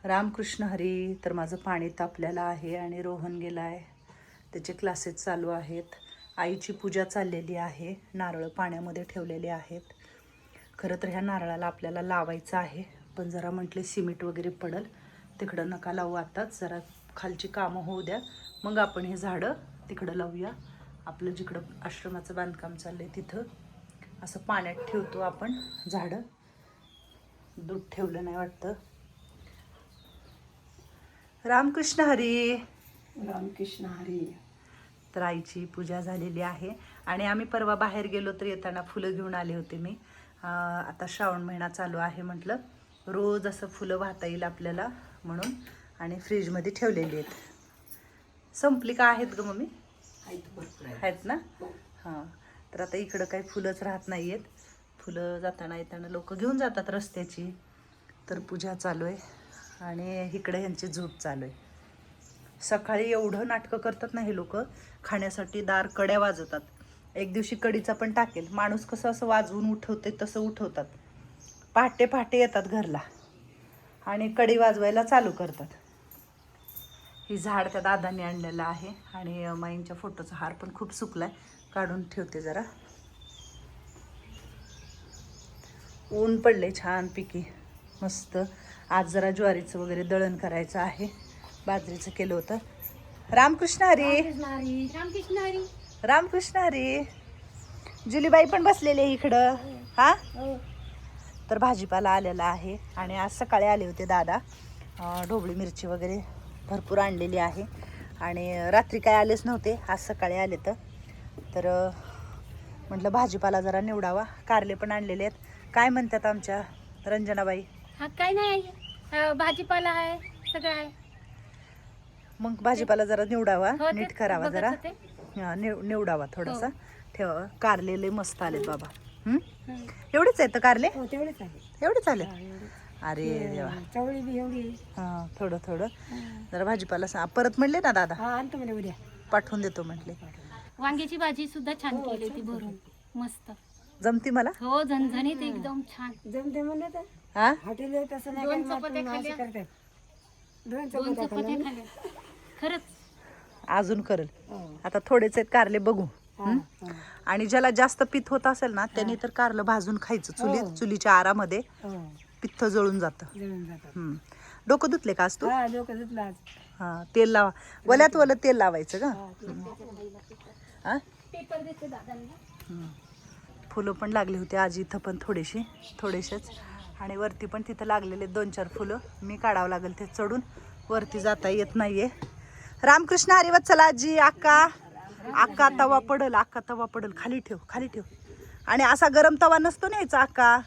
रामकृष्ण हरी. तर माझं पाणी तापलेलं आहे आणि रोहन गेला आहे, त्याचे क्लासेस चालू आहेत. आईची पूजा चाललेली आहे, नारळ पाण्यामध्ये ठेवलेले आहेत. खरं तर ह्या नारळाला आपल्याला लावायचं आहे, पण जरा म्हटले सिमेंट वगैरे पडल, तिकडं नका लावू. आताच जरा खालची कामं होऊ द्या, मग आपण हे झाडं तिकडं लावूया. आपलं जिकडं आश्रमाचं बांधकाम चाललं आहे तिथं असं पाण्यात ठेवतो आपण झाडं. दूध ठेवलं नाही वाटतं. रामकृष्ण हरी. रामकृष्ण हरी. तर आईची पूजा झालेली आहे आणि आम्ही परवा बाहेर गेलो तर येताना फुलं घेऊन आले होते मी. आता श्रावण महिना चालू आहे, म्हटलं रोज असं फुलं वाहता येईल आपल्याला म्हणून, आणि फ्रीजमध्ये ठेवलेली आहेत. संपली का आहेत ग मम्मी? आहेत ना. हां, तर आता इकडं काही फुलंच राहत नाही आहेत. फुलं जाताना येताना लोक घेऊन जातात रस्त्याची. तर पूजा चालू आहे आणि इकडे ह्यांची झोप चालू आहे. सकाळी एवढं नाटकं करतात ना हे लोक, खाण्यासाठी दार कड्या वाजवतात. एक दिवशी कडीचा पण टाकेल. माणूस कसं असं वाजवून उठवते तसं उठवतात. पहाटे पहाटे येतात घरला आणि कडी वाजवायला चालू करतात. ही झाड त्या दादांनी आणलेलं आहे आणि माईंच्या फोटोचा हार पण खूप सुकलाय, काढून ठेवते जरा. ऊन पडले छान पिकी मस्त. आज जरा ज्वारीचं वगैरे दळण करायचं आहे, बाजरीचं केलं होतं. रामकृष्ण हरी. रामकृष्ण हरी. रामकृष्ण हरी. जुलीबाई पण बसलेली आहे इकडं. हा, तर भाजीपाला आलेला आहे आणि आज सकाळी आले होते दादा. ढोबळी मिरची वगैरे भरपूर आणलेली आहे आणि रात्री काय आलेच नव्हते, आज सकाळी आले. तर म्हटलं भाजीपाला जरा निवडावा. कारले पण आणलेले आहेत. काय म्हणतात आमच्या रंजनाबाई? हा काय नाही, भाजीपाला आहे, सगळं आहे. मग भाजीपाला जरा निवडावा, हो, नीट करावा जरा. बघत होते. निवडावा थोडासा, ठेवावा. कारले लय मस्त आलेत बाबा. हं. एवढेच आहेत कारले? हो, तेवढेच आहे. एवढेच आले? एवढेच. अरे देवा. चवळी बी एवढी. हां, थोडं थोडं जरा भाजीपाला परत म्हणले ना दादा, हा, आणतो म्हणे उद्या. पाठवून देतो म्हटले. वांग्याची भाजी सुद्धा छान केली होती, भरून मस्त. जमती मला. हो, झणझणीत एकदम छान जमते म्हणलं तर. हा, हॉटेल तसं नाही. दोन चपात्या खाल्ल्या. दोन चपात्या खाल्ल्या खरंच. अजून करल. आता थोडेच आहेत कारले, बघू. आणि ज्याला जास्त पित्त होत असेल ना त्यांनी तर कारलं भाजून खायचं चुलीच्या आरामध्ये. पित्त जळून जातं. डोकं धुतले का आज तू? हा, तेल लावा. वल्यात वलं तेल लावायचं का? हा, फुलं पण लागली होती आज इथं पण थोडेसेच. आणि वरती पण तिथं लागलेले 2-4 फुलं. मी काढावं लागेल ते चढून, वरती जाता येत नाहीये. रामकृष्ण हरी. वत्सला आजी. अक्का तवा पडल. खाली ठेव. आणि असा गरम तवा नसतो न्यायचा अक्का.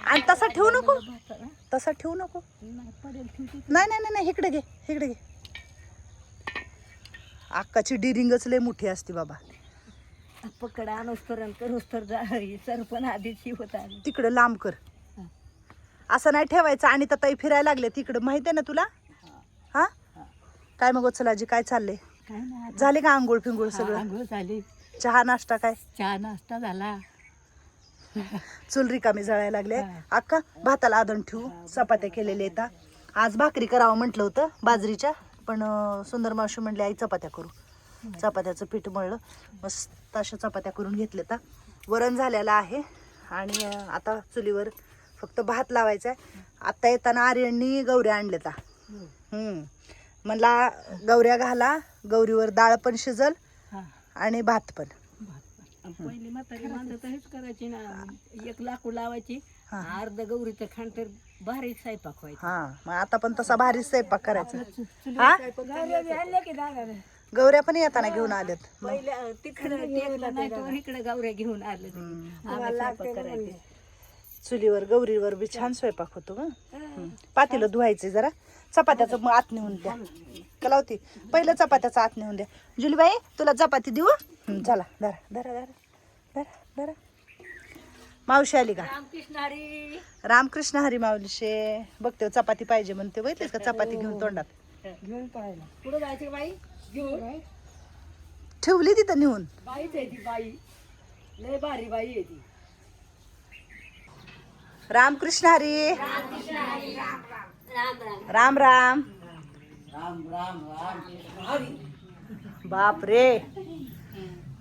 आणि तसा ठेवू नको. नाही, इकडे घे. अक्काची डिरिंगच लय मोठी असते बाबा. पकड सर पण आधीच होता. तिकडं लांब कर. असं नाही ठेवायचं. आणि तर ताई फिरायला लागले तिकडं, माहिती आहे ना तुला? हा, काय मग वत्सलाजी, काय चाललंय? झाले का आंघोळ फिंगोळ सगळं? आंघोळ झाली. चहा नाश्ता काय? चहा नाश्ता झाला. चूल रिकामी जळायला लागले. अक्का भाताला आदण ठेवू. चपात्या केलेल्या येतात. आज भाकरी करावं म्हटलं होतं बाजरीच्या, पण सुंदर मावशी म्हणले आई चपात्या करू. चपात्याचं पीठ मळलं, मस्त अशा चपात्या करून घेतल्या. वरण झालेलं आहे आणि आता चुलीवर फक्त भात लावायचा आहे. आता येताना आर्यननी गौऱ्या आणल्या. म्हणला गौऱ्या घाला, गौरीवर डाळ पण शिजल आणि भात पण. पहिली म्हातारी माणसं हेच करायची ना, एक लाकूड लावायची, अर्ध गौरीचं खाण, तर भारी स्वयंपाक व्हायचा. हा, मग आता पण तसा भारी स्वयंपाक करायचा. हा, गौऱ्या पण येताना घेऊन आल्यात. इकडे गौऱ्या घेऊन आले. चुलीवर गौरीवर बी छान स्वयंपाक होतो ग. पातेलं धुवायचे जरा. चपात्याचं मग आत नेऊन द्या. कलावती पहिलं चपात्याचं आत नेऊन द्या. जुलीबाई तुला चपाती देऊ? चला, धरा. मावशी आली का? रामकृष्ण हरी मावशी. बघते चपाती पाहिजे म्हणते. बघितलीस का चपाती घेऊन तोंडात घेऊन पळायला. पुढे जायची बाई घेऊन ठेवली तिथं नेऊन. बाईच आहे ती बाई, लय भारी बाई आहे ती. रामकृष्ण हरी. राम राम राम राम. बाप रे,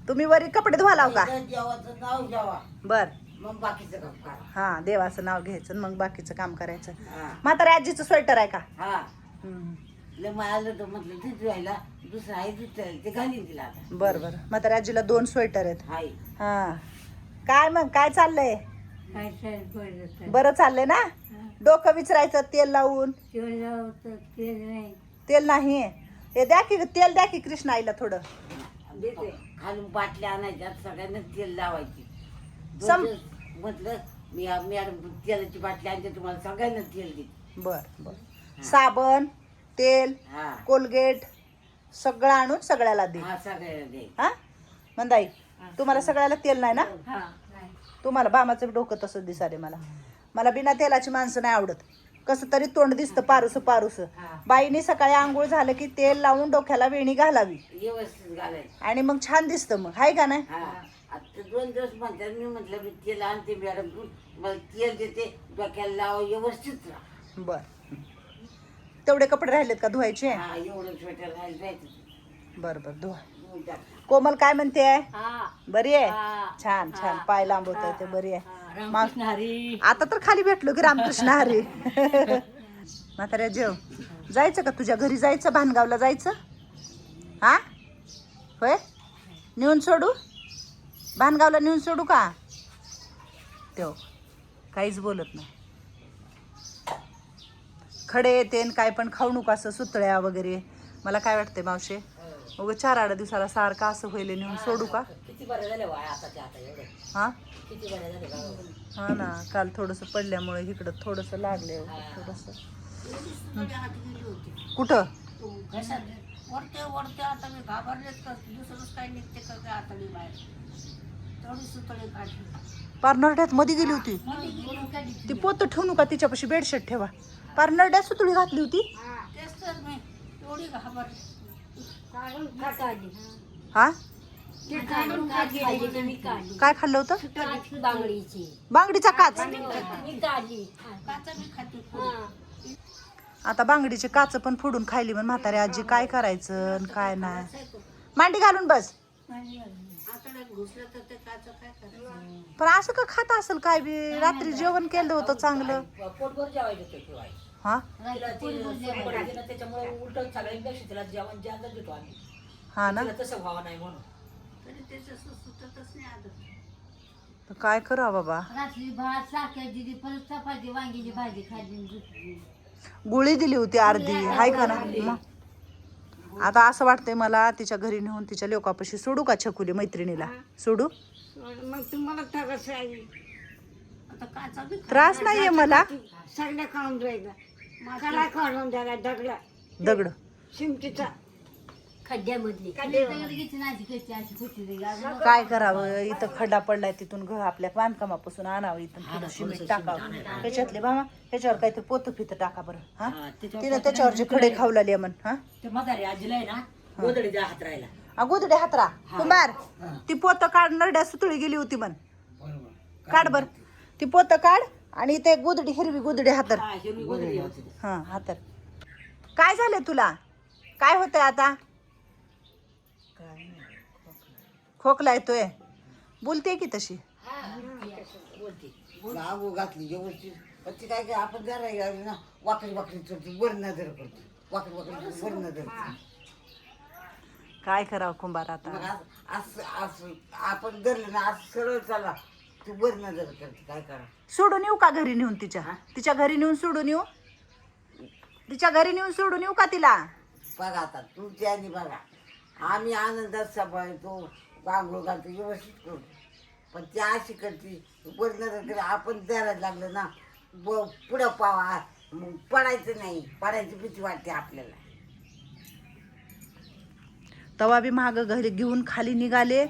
तुम्ही वरी कपडे धुवालाव का? देवाचं नाव घ्यावा बर. मग बाकीचं काम करा. हा, देवाचं नाव घ्यायचं आणि मग बाकीचं काम करायचं. हा. म्हाताऱ्या आजीचं स्वेटर आहे का? हा हम्म. लय मायाला तर म्हटलं ते धुवायला दुसरं आहे ते घालीन तिला आता. बर बर. म्हाताऱ्या आजीला 2 स्वेटर आहेत. हाय हा. काय मग काय चाललंय? काय बरं बरं चाललंय ना? डोकं विचरायचं तेल लावून. तेल नाही. हे द्या की तेल, द्या की कृष्ण आईला थोडं. देते खालून बाटल्या आणायच्या सगळ्यांना तेल लावायची. सम- म्हटलं मी मॅडम तेलाची बाटली आणते तुम्हाला सगळ्यांना तेल देते. बर बर. साबण, तेल, हा कोलगेट सगळं आणून सगळ्याला दे. हा सगळ्यांना दे. हा मंदाई, तुम्हाला सगळ्याला तेल नाही ना? हा तुम्हाला बामाचं डोकं तसं दिसाले मला. मला बिना तेलाची माणसं नाही आवडत. कसं तरी तोंड दिसतं पारूस पारूस. बाईने सकाळी आंघोळ झालं की तेल लावून डोक्याला वेणी घालावी व्यवस्थित घालायचं. आणि मग छान दिसतं. मग हाय का नाही? हा आता 2 दिवस म्हणतात मी म्हटलं मी तेल आणते मॅडम तू मला तेल देते डोक्याला लावा व्यवस्थित राहा. बर. तेवढे कपडे राहिलेत का धुवायचे? हा एवढं स्वेटर घालायला जायचं. बर बर धुवा. धुवून टाक. कोमल काय म्हणते? हा बरी आहे? हा. छान छान. पाय लांबवत आहे ते. बरी आहे. रामकृष्ण हरी. आता तर खाली भेटलो की रामकृष्ण हरी. म्हाताऱ्या जेव जायचं का? तुझ्या घरी जायचं? भानगावला जायचं? हा होय. नेऊन सोडू? भानगावला नेऊन सोडू का? तेव काहीच बोलत नाही. खडे तेन काय पण खाऊ नको असं सुतळ्या वगैरे. मला काय वाटतंय मावशे, उगं 4-8 दिवसाला सारखं असं होईल. नेऊन सोडू का? किती बरं झालं वाय आता ते आता एवढं हा किती बरं झालं गावाला. हा ना. काल थोडंसं पडल्यामुळे इकडं थोडंसं लागले. थोडंसं कुठं? वरते वरते आता मी घाबरलेच का दुसरंच काय निघते का काय आता मी बाहेर तेवढी सुतळी काढली. पारनरड्यात मध्ये गेली होती. ती पोतं ठेवू नका तिच्यापाशी. बेडशीट ठेवा. पारनरड्यात सुतळी घातली होती. तेच तर मी एवढी घाबरली. काढून काढली. हा ते काढून काढली मी काढली. काय खाल्लं होतं? बांगडीची बांगडीचा काच. मी काढली. काचा मी खाते. आता बांगडीचे काच पण फोडून खायली. पण म्हातारी आजी काय करायचं आणि काय नाही. मांडी घालून बस. आता घुसलं तर ते काचं काय करायचं. पण असं का खात असेल काय बी? रात्री जेवण केलं होतं चांगलं. पोटभर जेवायचं ते ठेवाय हा त्याच्यामुळे उलट सगळ्यांपेक्षा तिला जेवण जास्त देतो आम्ही. हा ना. तिला तसं व्हावं नाही म्हणून. तरी त्याचं सुटतच नाही आदत. तर काय करा बाबा. रात्री भात साखर दिली परत चपाती वांग्याची भाजी खाल्ली. गोळी दिली होती अर्धी. हाय का ना. मग आता असं वाटतंय मला तिच्या घरी नेऊन तिच्या लोकापाशी सोडू का छकुली मैत्रिणीला? सोडू? मग तुम्हाला त्रास आहे. आता काचा बी त्रास नाहीये मला. सगळ्या खाऊन जायला कडा काढून द्यायला दगडा दगड शिमटीचा खड्ड्यामधली काय करावं? इथं खड्डा पडलाय. तिथून घर आपल्या बांधकामापासून आणावं. इथून थोडं सिमेंट टाकावं. त्याच्यातले बाबा ह्याच्यावर काहीतरी पोतं फितं टाका बरं. हा तिने त्याच्यावर जे खडे खावलाले म्हण. हा ते म्हातारी आजीला आहे ना गोदडीच्या हात राहिला. गोदडे हातरा कुंभार. ती पोतं काढ. नरड्या सुतळी गेली होती म्हण. काढ बर. ती पोतं काढ आणि ते गोदडी हिरवी गोदडी हातर. हा हातर. काय झालंय तुला? काय होतंय आता? खोकला येतोय. बोलते की तशी? आगो घातली व्यवस्थित. पण ती काय काय आपण जरा ना वाकडी वाकडी चढते वर नजर करते. वाकडी वाकडी वर नजर काय करावं कुंभार आता? असं असं आपण धरलं ना असं सरळ चाला ती वर नजर करते. काय करा? सोडून येऊ का घरी नेऊन तिच्या घरी नेऊन सोडून येऊ? तिच्या घरी नेऊन सोडून येऊ का तिला? बघा आता तुमची आणि बघा आम्ही आनंदात सांभाळतो. आंघोळ घालतो व्यवस्थित करतो. पण ती अशी करते वर नजर करते. आपण द्यायला लागलं ना पुढं पावा मग पडायचं नाही. पडायची भीती वाटते आपल्याला. तवा बी महाग घरी घेऊन खाली निघाले.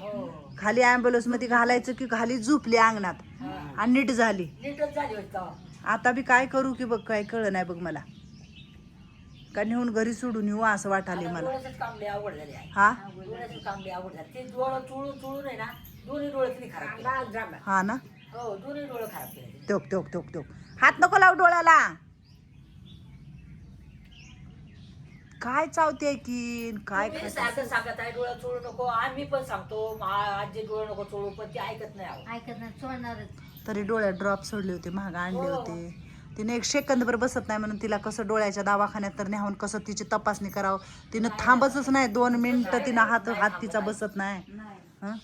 खाली ॲम्ब्युलन्स मध्ये घालायचं की खाली झोपले अंगणात आणि नीट झाली. नीटच झाली होती. आता बी काय करू की बघ काय कळ नाही बघ मला. का नेऊन घरी सोडून येऊ असं वाटाले मला. डोळ्याचंच काम लय आवडलेले आहे. हा डोळ्याचं काम लय आवडलं. ते डोळं चुळून चुळून आहे ना दोन्ही डोळे तरी खराब केले. हा ना. हो दोन्ही डोळे खराब केले. टोक टोक टोक टोक. हात नको लाव डोळ्याला. काय चावते की काय तुम्ही खाते? सारखं सांगत आहे डोळा चोळू नको, आम्ही पण सांगतो आजी डोळे नको चोळू, पण ते ऐकत नाही अहो. ऐकत नाही सोडणारच. तरी डोळ्यात ड्रॉप सोडले होते, महाग आणले होते. तिने एक सेकंदभर बसत नाही म्हणून तिला कसं डोळ्याच्या दवाखान्यात तर न्याहून कसं तिची तपासणी करावं. तिनं थांबतच नाही 2 मिनिटं. तिनं हात तिचा बसत नाही. हं?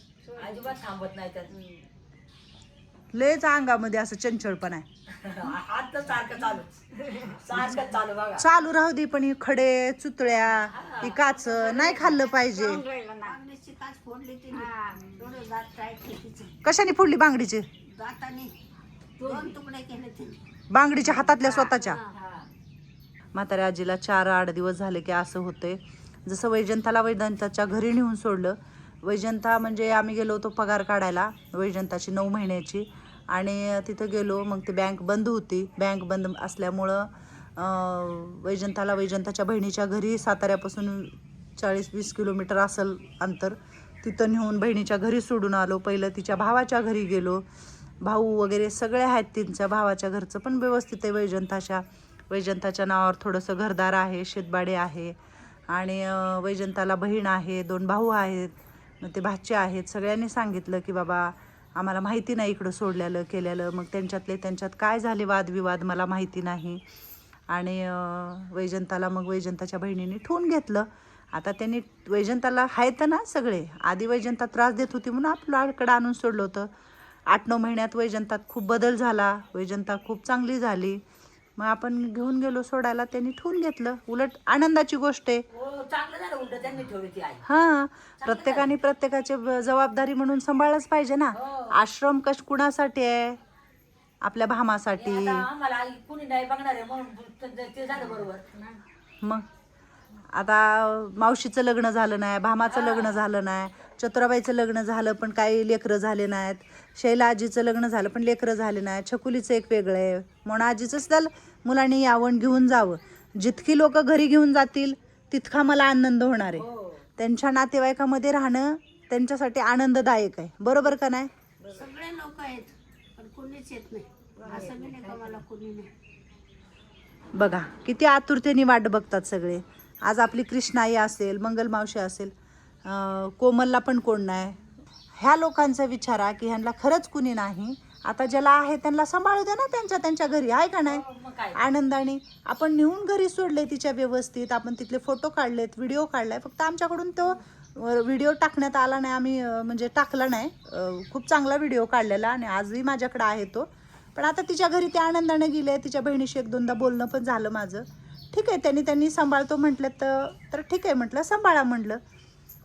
अजिबात थांबत नाही तर लयच अंगामध्ये असं चंचलपण आहे. हात तर सारखं चालू बघा. चालू राहू दे, पण ही खडे चुतळ्या ही काच नाही खाल्लं पाहिजे. बांगडीची काच फोडली तिने, थोडं दात टाईट तिचे कशाने फोडली बांगडीची? दाताने 2 तुकडे केले तिने. बांगडीच्या हातातल्या स्वतःच्या. म्हाताऱ्या आजीला 4-8 दिवस झाले की असं होतंय. जसं वैजंताच्या घरी नेऊन सोडलं. वैजंता म्हणजे आम्ही गेलो होतो पगार काढायला वैजंताची 9 महिन्याची, आणि तिथं गेलो. मग ती बँक बंद होती. बँक बंद असल्यामुळं वैजंताच्या बहिणीच्या घरी, साताऱ्यापासून 40-20 किलोमीटर असेल अंतर, तिथं नेऊन बहिणीच्या घरी सोडून आलो. पहिलं तिच्या भावाच्या घरी गेलो. भाऊ वगैरे सगळे आहेत. त्यांच्या भावाच्या घरचं पण व्यवस्थित आहे. वैजंताच्या नावावर थोडंसं घरदार आहे, शेतबाडे आहे, आणि वैजंताला बहीण आहे, 2 भाऊ आहेत, मग ते भाचे आहेत. सगळ्यांनी सांगितलं की बाबा आम्हाला माहिती नाही इकडं सोडलेलं केलेलं. मग त्यांच्यात काय झाले वादविवाद मला माहिती नाही. आणि वैजंताच्या बहिणीने ठेवून घेतलं. आता त्यांनी वैजंताला आहेत ना सगळे. आधी वैजंता त्रास देत होती म्हणून आपल्याकडं आणून सोडलं होतं. 8-9 महिन्यात वैजंतात खूप बदल झाला. वैजंता खूप चांगली झाली. मग आपण घेऊन गेलो सोडायला, त्यांनी ठेवून घेतलं. उलट आनंदाची गोष्ट आहे. चांगलं झालं उलट त्यांनी ठेवली ती आई. हां, प्रत्येकाने प्रत्येकाची जबाबदारी म्हणून सांभाळलंच पाहिजे ना. आश्रम कुणासाठी आहे? आपल्या भामासाठी. आता आम्हाला आई कुणी नाही बघणार आहे म्हणून ते झालं बरोबर. मग आता मावशीचं लग्न झालं नाही, भामाचं लग्न झालं नाही, चतुराबाईचं लग्न झालं पण काही लेकरं झाले नाहीत, शैला आजीचं लग्न झालं पण लेकरं झाले नाहीत, छकुलीचं एक वेगळं आहे. म्हणून आजीचं सुद्धा मुलांनी यावण घेऊन जावं. जितकी लोक घरी घेऊन जातील तितका मला आनंद होणार आहे. त्यांच्या नातेवाईकामध्ये राहणं त्यांच्यासाठी आनंददायक आहे. बरोबर का नाही? सगळे लोक आहेत पण कुणीच येत नाही. असं मी नाही का मला कुणी नाही. बघा किती आतुरतेने वाट बघतात सगळे. आज आपली कृष्णाई असेल, मंगल मावशी असेल, कोमलला पण कोण नाही. ह्या लोकांचा विचारा की ह्यांना खरंच कुणी नाही. आता ज्याला आहे त्यांना सांभाळू द्या ना त्यांच्या घरी, आहे का नाही? आनंदाने आपण नेऊन घरी सोडले तिच्या व्यवस्थित. आपण तिथले फोटो काढलेत, व्हिडिओ काढलाय. फक्त आमच्याकडून तो व्हिडिओ टाकण्यात आला नाही. आम्ही म्हणजे टाकला नाही. खूप चांगला व्हिडिओ काढलेला आणि आजही माझ्याकडे आहे तो. पण आता तिच्या घरी ते आनंदाने गेले. तिच्या बहिणीशी 1-2दा बोलणं पण झालं माझं. ठीक आहे, त्यांनी सांभाळतो म्हटलं तर ठीक आहे म्हटलं, सांभाळा म्हटलं.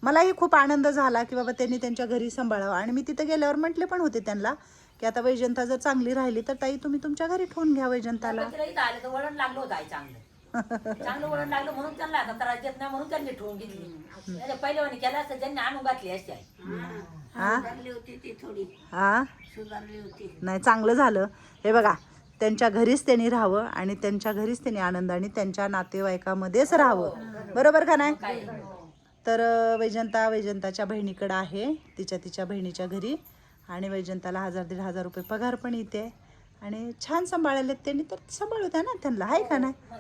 मलाही खूप आनंद झाला की बाबा त्यांनी त्यांच्या घरी सांभाळावं. आणि मी तिथं गेल्यावर म्हटले पण होते त्यांना की आता वैजंता जर चांगली राहिली तर ताई तुम्ही तुमच्या घरी ठेवून घ्या वैजंताला. आलं तर वळण लागलं होतं आई चांगलं वळण लागलं म्हणून त्यांना आता त्रास देत नाही म्हणून त्यांनी ठेवून घेतली. पहिल्यावानी केला असतं त्यांनी आणून घातली असते आई. सुधारली होती ती थोडी. सुधारली होती. नाही, चांगलं झालं. हे बघा, त्यांच्या घरीच त्यांनी राहावं आणि त्यांच्या घरीच त्यांनी आनंदाने त्यांच्या नातेवाईकामध्येच राहावं. बरोबर का नाही? तर वैजंताच्या बहिणीकडं आहे, तिच्या बहिणीच्या घरी. आणि वैजंताला 1000-1500 रुपये पगार पण येते. आणि छान सांभाळायला त्यांनी, तर सांभाळू द्या ना त्यांना, आहे का नाही?